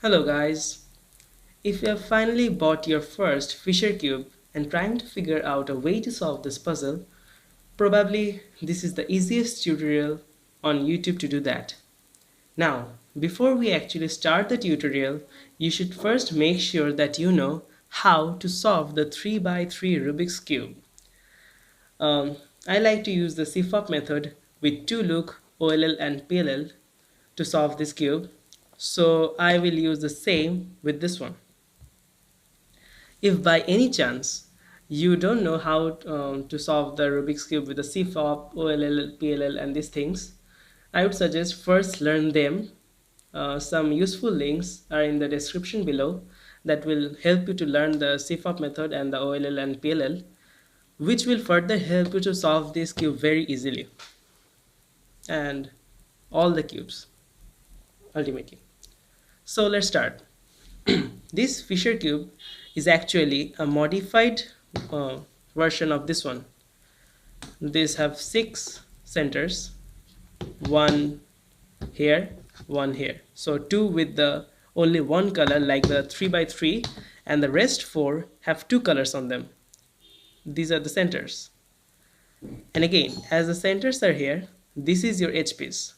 Hello guys. If you have finally bought your first Fisher cube and trying to figure out a way to solve this puzzle, probably this is the easiest tutorial on YouTube to do that. Now, before we actually start the tutorial, you should first make sure that you know how to solve the 3 by 3 Rubik's cube. Um, I like to use the CFOP method with 2-look, OLL and PLL to solve this cube. So I will use the same with this one. If by any chance you don't know how to solve the Rubik's Cube with the CFOP, OLL, PLL and these things, I would suggest first learn them. Some useful links are in the description below that will help you to learn the CFOP method and the OLL and PLL, which will further help you to solve this cube very easily and all the cubes ultimately. So let's start. This Fisher cube is actually a modified version of this one. These have 6 centers, one here, one here. So 2 with the only one color like the 3 by 3, and the rest 4 have 2 colors on them. These are the centers. And again, as the centers are here, this is your edge piece.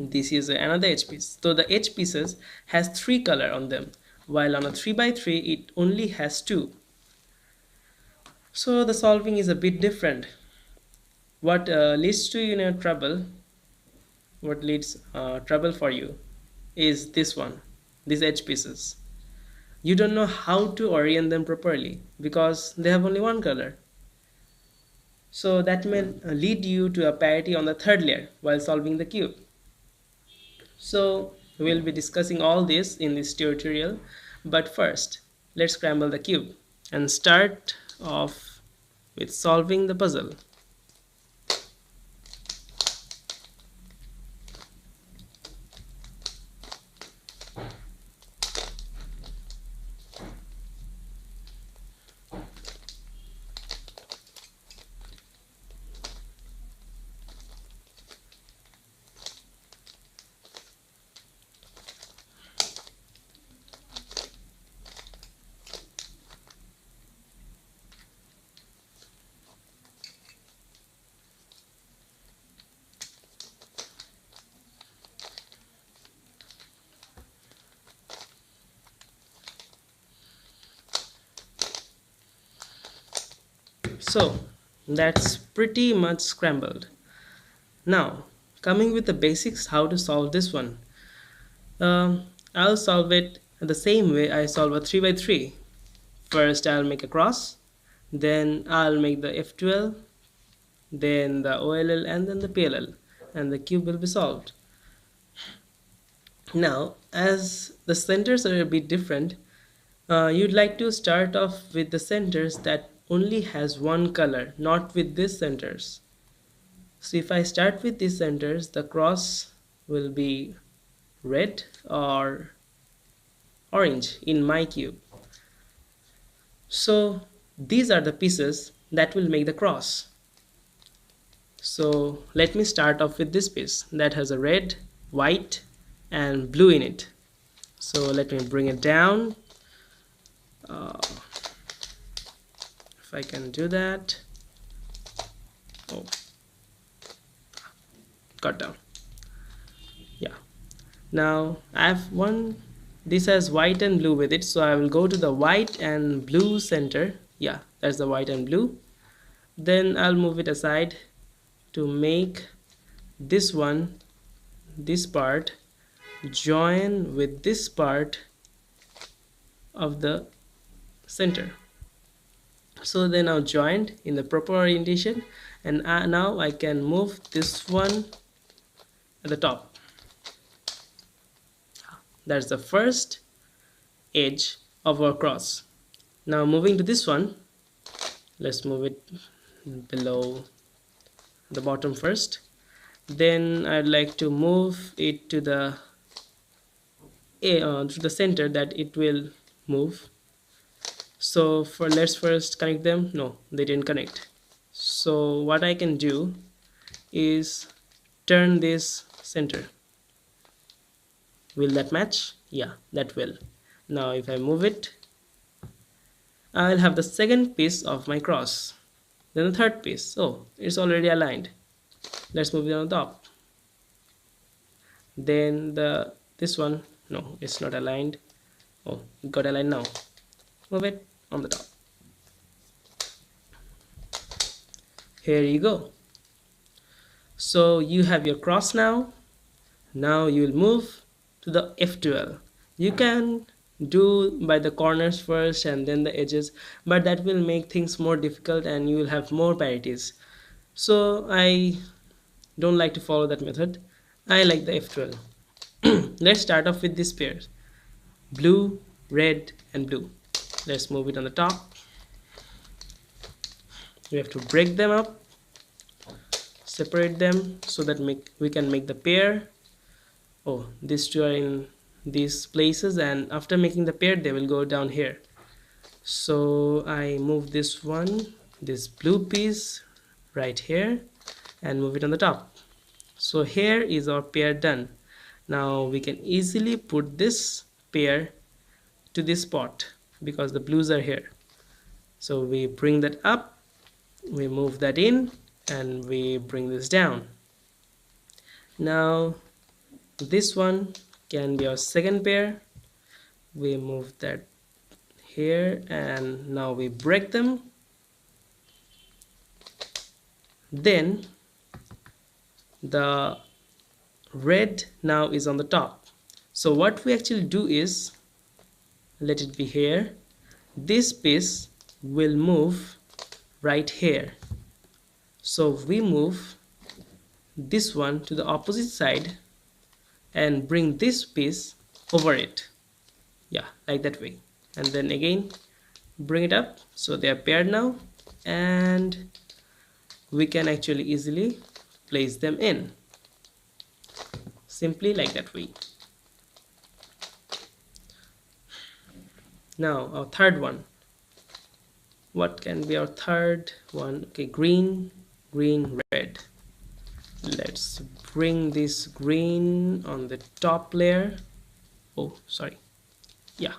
This is another edge piece. So the edge pieces has 3 color on them, while on a 3 by 3 it only has 2. So the solving is a bit different. What leads to trouble, what leads trouble for you is this one, these edge pieces. You don't know how to orient them properly because they have only one color. So that may lead you to a parity on the third layer while solving the cube. So we'll be discussing all this in this tutorial, but first let's scramble the cube and start off with solving the puzzle. So that's pretty much scrambled. Now coming with the basics how to solve this one. I'll solve it the same way I solve a 3 by 3. First I'll make a cross, then I'll make the F12, then the OLL and then the PLL, and the cube will be solved. Now as the centers are a bit different, you'd like to start off with the centers that only has one color, not with these centers. So if I start with these centers, the cross will be red or orange in my cube. So these are the pieces that will make the cross. So let me start off with this piece that has a red, white and blue in it. So let me bring it down. If I can do that. Oh, got down. Yeah. Now I have one. This has white and blue with it, so I will go to the white and blue center. Yeah, that's the white and blue. Then I'll move it aside to make this one, this part join with this part of the center. So they now joined in the proper orientation, and now I can move this one at the top. That's the first edge of our cross. Now moving to this one, let's move it below the bottom first. Then I'd like to move it to the center that it will move. So let's first connect them. No, they didn't connect. So what I can do is turn this center Will that match? Yeah, that will. Now if I move it, I'll have the second piece of my cross. Then the third piece. Oh, it's already aligned. Let's move it on the top. Then this one, no, it's not aligned. Oh, it got aligned now. Move it on the top. Here you go. So you have your cross now. Now you will move to the F12. You can do by the corners first and then the edges, but that will make things more difficult and you will have more parities. So I don't like to follow that method. I like the F12. Let's start off with these pairs, blue, red and blue. Let's move it on the top. We have to break them up, separate them so that we can make the pair. Oh, these two are in these places, and after making the pair they will go down here. So I move this one, this blue piece right here, and move it on the top. So here is our pair done. Now we can easily put this pair to this spot because the blues are here. So we bring that up, we move that in, and we bring this down. Now this one can be our second pair. We move that here, and now we break them. Then the red now is on the top. So what we actually do is, let it be here, this piece will move right here. So we move this one to the opposite side and bring this piece over it. Yeah, like that way. And then again bring it up, so they are paired now, and we can actually easily place them in, simply like that way. Now our third one, what can be our third one? Okay, green, green, red. Let's bring this green on the top layer. Oh, sorry. Yeah,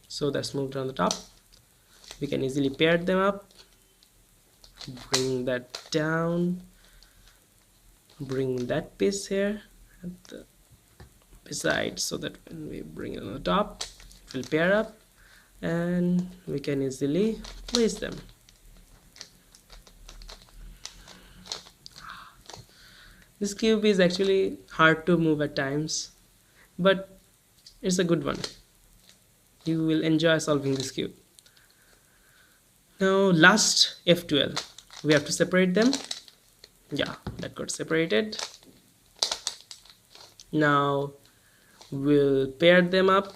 so that's moved on the top. We can easily pair them up, bring that down, bring that piece here at the beside, so that when we bring it on the top it will pair up and we can easily place them. This cube is actually hard to move at times, but it's a good one. You will enjoy solving this cube. Now last F12, we have to separate them. Yeah, that got separated. Now we'll pair them up.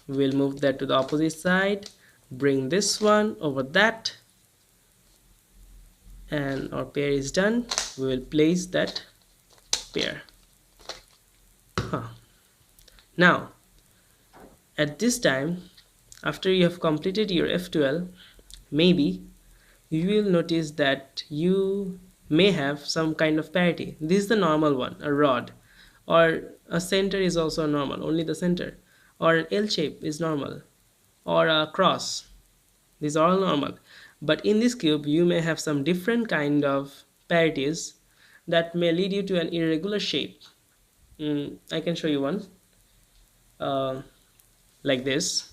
We'll move that to the opposite side, bring this one over that, and our pair is done. We will place that pair. Now at this time, after you have completed your F12, maybe you will notice that you may have some kind of parity. This is the normal one, a rod, or a center is also normal, only the center, or an L shape is normal, or a cross. These are all normal. But in this cube you may have some different kind of parities that may lead you to an irregular shape. I can show you one, like this.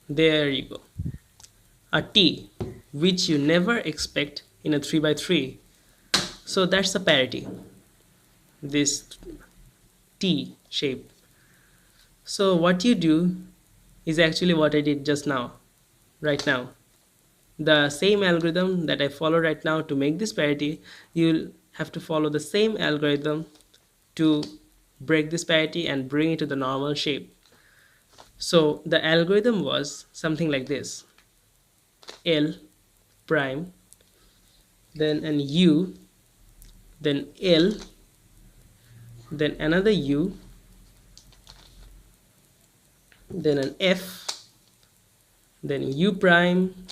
There you go, a T, which you never expect in a 3x3. So that's the parity, this T shape. So what you do is actually what I did just now, right now. The same algorithm that I follow right now to make this parity, you'll have to follow the same algorithm to break this parity and bring it to the normal shape. So the algorithm was something like this: L prime, then an U, then L, then another U, then an F, then U prime,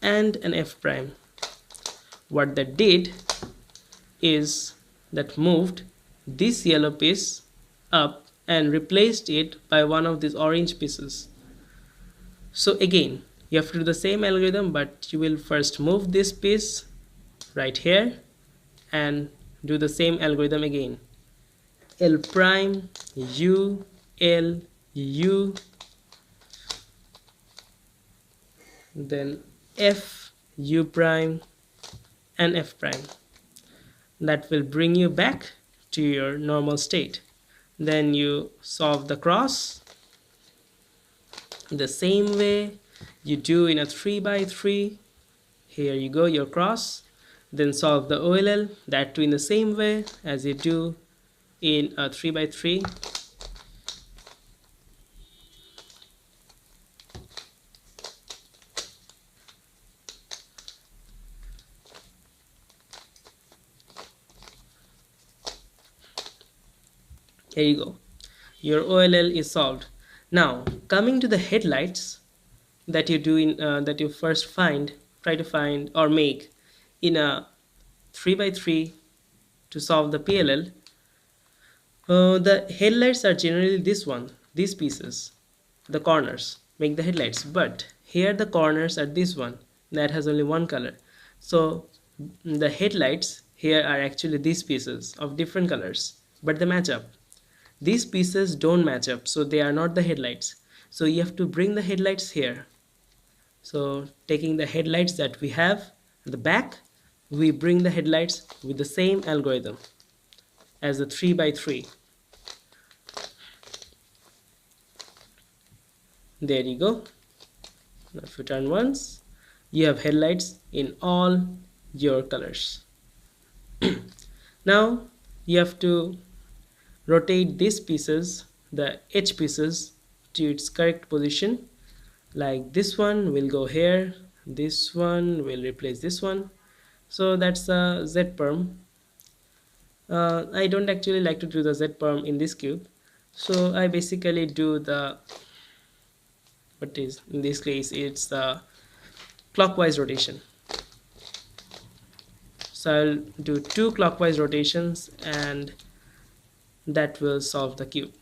and an F prime. What that did is that moved this yellow piece up and replaced it by one of these orange pieces. So again, you have to do the same algorithm, but you will first move this piece right here and do the same algorithm again. L prime, U, L, U, then F, U prime, and F prime. That will bring you back to your normal state. Then you solve the cross the same way you do in a 3x3. Here you go, your cross. Then solve the OLL, that too in the same way as you do in a 3x3. Here you go, your OLL is solved. Now coming to the headlights that you do in that you first try to find or make in a 3x3 to solve the PLL. The headlights are generally these pieces, the corners make the headlights, but here the corners are this one that has only one color. So the headlights here are actually these pieces of different colors, but they match up. These pieces don't match up, so they are not the headlights. So you have to bring the headlights here. So taking the headlights that we have at the back, we bring the headlights with the same algorithm as the 3x3. There you go. Now if you turn once, you have headlights in all your colors. Now you have to rotate these pieces, the H pieces, to its correct position. Like this one will go here, this one will replace this one. So that's a Z perm. I don't actually like to do the Z perm in this cube, so I basically do the, what is in this case, it's the clockwise rotation. So I'll do 2 clockwise rotations and that will solve the cube.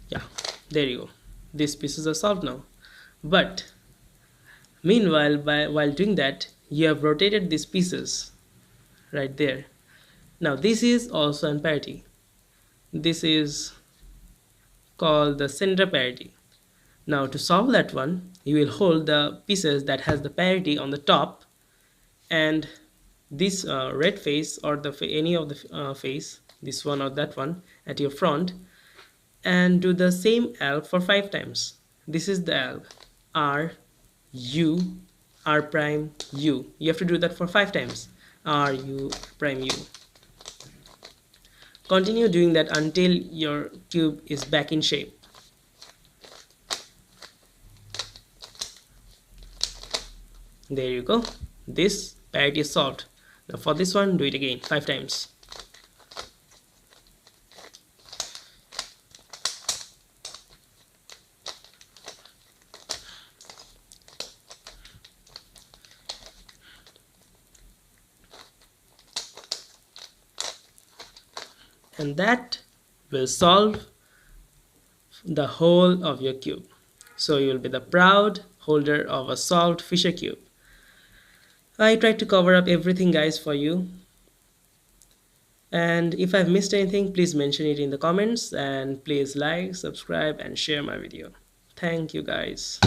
Yeah, there you go. These pieces are solved now. But meanwhile, while doing that, you have rotated these pieces right there. Now this is also an parity. This is called the center parity. Now to solve that one, you will hold the pieces that has the parity on the top, and this red face or any of the face, this one or that one at your front, and do the same alg for 5 times. This is the alg, R, U, R prime, U. You have to do that for 5 times, R, U, prime, U. Continue doing that until your cube is back in shape. There you go. This parity is solved. Now for this one, do it again 5 times. And that will solve the whole of your cube. So you will be the proud holder of a solved Fisher cube. I tried to cover up everything, guys, for you. And if I've missed anything, please mention it in the comments, and please like, subscribe and share my video. Thank you, guys.